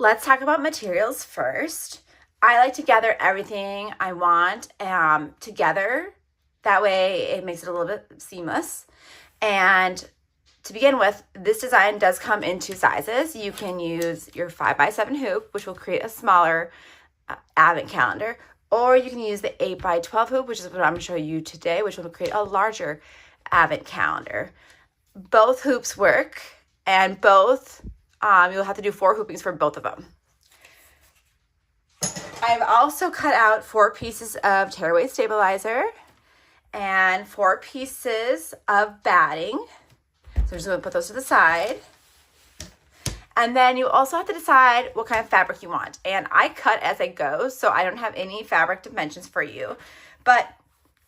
let's talk about materials first. I like to gather everything I want together. That way it makes it a little bit seamless. And to begin with, this design does come in 2 sizes. You can use your 5x7 hoop, which will create a smaller advent calendar, or you can use the 8x12 hoop, which is what I'm going to show you today, which will create a larger advent calendar. Both hoops work, and both, you'll have to do 4 hoopings for both of them. I've also cut out 4 pieces of tearaway stabilizer and 4 pieces of batting. So I'm just going to put those to the side. And then you also have to decide what kind of fabric you want. And I cut as I go, so I don't have any fabric dimensions for you. But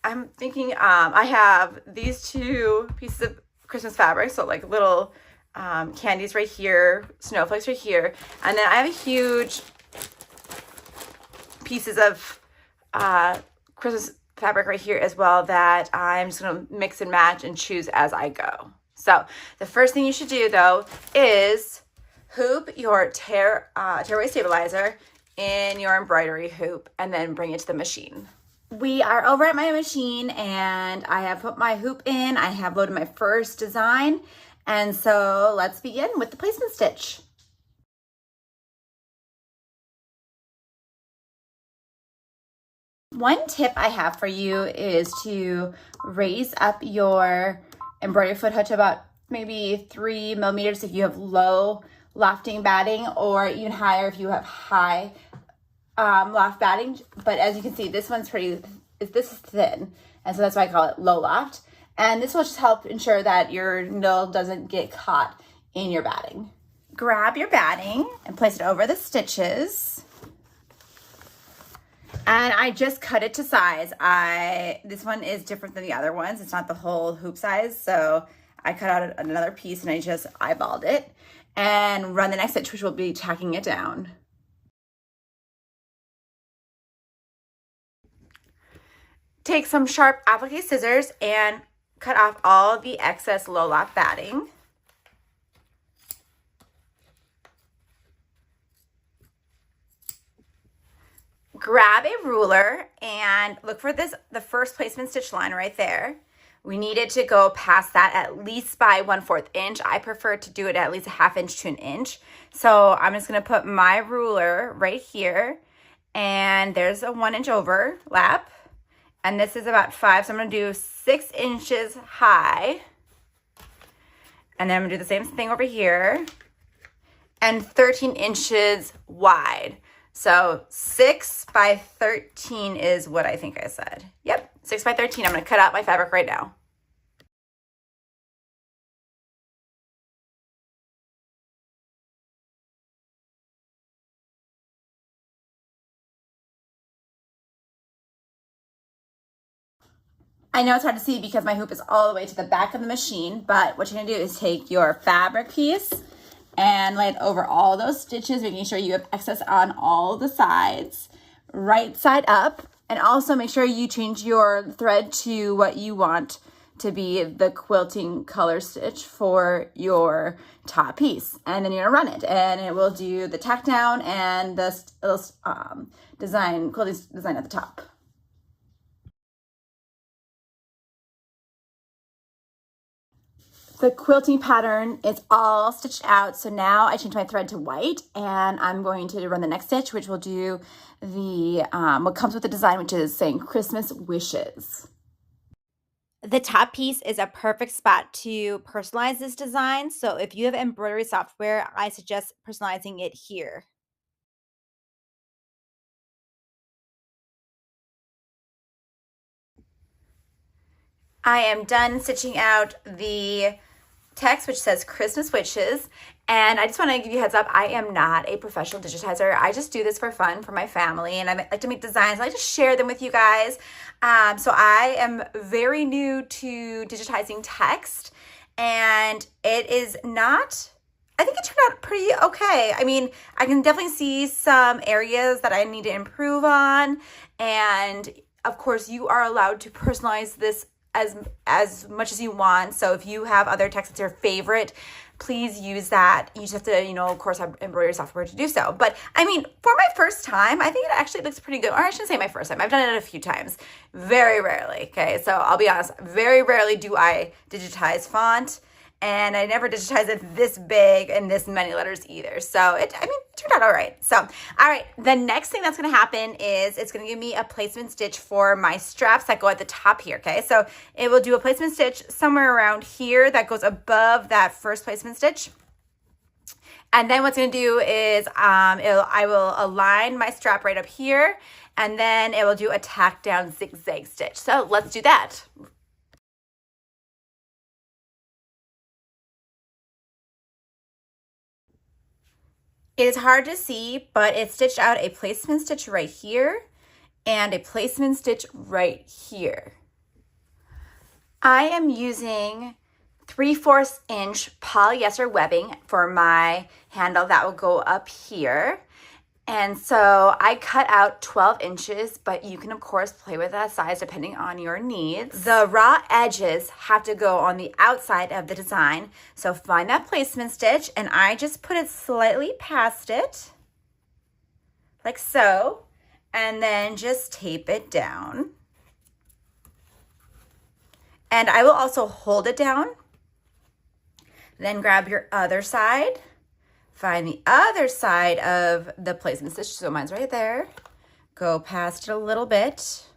I'm thinking I have these 2 pieces of Christmas fabric, so like little candies right here, snowflakes right here. And then I have a huge pieces of Christmas fabric right here as well that I'm just going to mix and match and choose as I go. So the first thing you should do though is hoop your tearaway stabilizer in your embroidery hoop and then bring it to the machine. We are over at my machine and I have put my hoop in. I have loaded my first design. And so let's begin with the placement stitch. One tip I have for you is to raise up your embroidery foot hook to about maybe 3 millimeters if you have low lofting batting, or even higher if you have high loft batting. But as you can see, this one's this is thin, and so that's why I call it low loft. And this will just help ensure that your needle doesn't get caught in your batting. Grab your batting and place it over the stitches. And I just cut it to size. This one is different than the other ones. It's not the whole hoop size, so I cut out another piece and I just eyeballed it and run the next stitch, which will be tacking it down. Take some sharp applique scissors and cut off all the excess low loft batting. Grab a ruler and look for the first placement stitch line right there. We need it to go past that at least by 1/4 inch. I prefer to do it at least a 1/2 inch to 1 inch. So I'm just going to put my ruler right here, and there's a 1 inch overlap, and this is about 5. So I'm going to do 6 inches high, and then I'm going to do the same thing over here, and 13 inches wide. So 6 by 13 is what I think I said. Yep, 6 by 13. I'm going to cut out my fabric right now. I know it's hard to see because my hoop is all the way to the back of the machine, but what you're going to do is take your fabric piece and lay it over all those stitches, making sure you have excess on all the sides, right side up, and also make sure you change your thread to what you want to be the quilting color stitch for your top piece. And then you're gonna run it, and it will do the tack down and the quilting design at the top. The quilting pattern is all stitched out, so now I change my thread to white, and I'm going to run the next stitch, which will do the what comes with the design, which is saying Christmas wishes. The top piece is a perfect spot to personalize this design, so if you have embroidery software, I suggest personalizing it here. I am done stitching out the text, which says Christmas wishes, and I just want to give you a heads up, I am not a professional digitizer. I just do this for fun for my family, and I like to make designs. I just share them with you guys. So I am very new to digitizing text, and it is not, I think it turned out pretty okay. I mean, I can definitely see some areas that I need to improve on, and of course you are allowed to personalize this as much as you want. So if you have other texts that's your favorite, please use that. You just have to, you know, of course, have embroidery software to do so. But I mean, for my first time, I think it actually looks pretty good. Or I shouldn't say my first time. I've done it a few times. Very rarely. Okay, so I'll be honest. Very rarely do I digitize font. And I never digitized it this big and this many letters either. So it turned out all right. So, all right, the next thing that's gonna happen is it's gonna give me a placement stitch for my straps that go at the top here, okay? So it will do a placement stitch somewhere around here that goes above that first placement stitch. And then what's gonna do is I will align my strap right up here, and then it will do a tack down zigzag stitch. So let's do that. It is hard to see, but it stitched out a placement stitch right here and a placement stitch right here. I am using 3/4 inch polyester webbing for my handle that will go up here. And so I cut out 12 inches, but you can of course play with that size depending on your needs. The raw edges have to go on the outside of the design. So find that placement stitch and I just put it slightly past it, like so, and then just tape it down. And I will also hold it down. Then grab your other side. Find the other side of the placement stitch. So mine's right there. Go past it a little bit.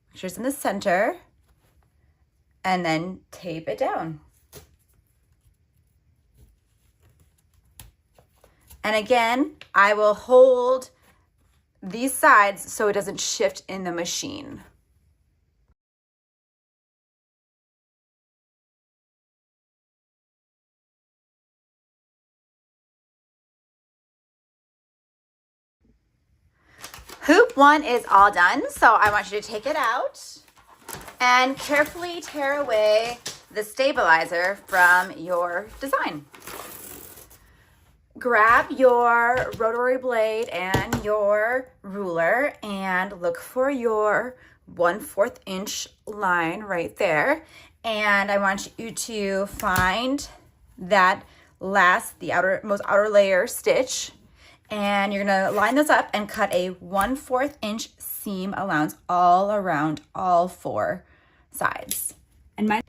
Make sure it's in the center. And then tape it down. And again, I will hold these sides so it doesn't shift in the machine. Hoop 1 is all done, so I want you to take it out and carefully tear away the stabilizer from your design. Grab your rotary blade and your ruler and look for your 1/4 inch line right there. And I want you to find that most outer layer stitch. And you're gonna line this up and cut a 1/4 inch seam allowance all around all 4 sides. And my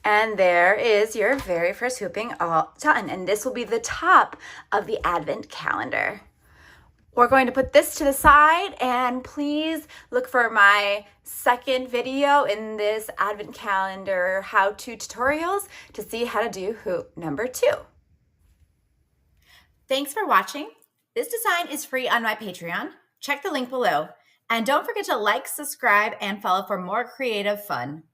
And there is your very first hooping all done. And this will be the top of the advent calendar. We're going to put this to the side, and please look for my second video in this advent calendar how-to tutorials to see how to do hoop number 2. Thanks for watching. This design is free on my Patreon. Check the link below. And don't forget to like, subscribe, and follow for more creative fun.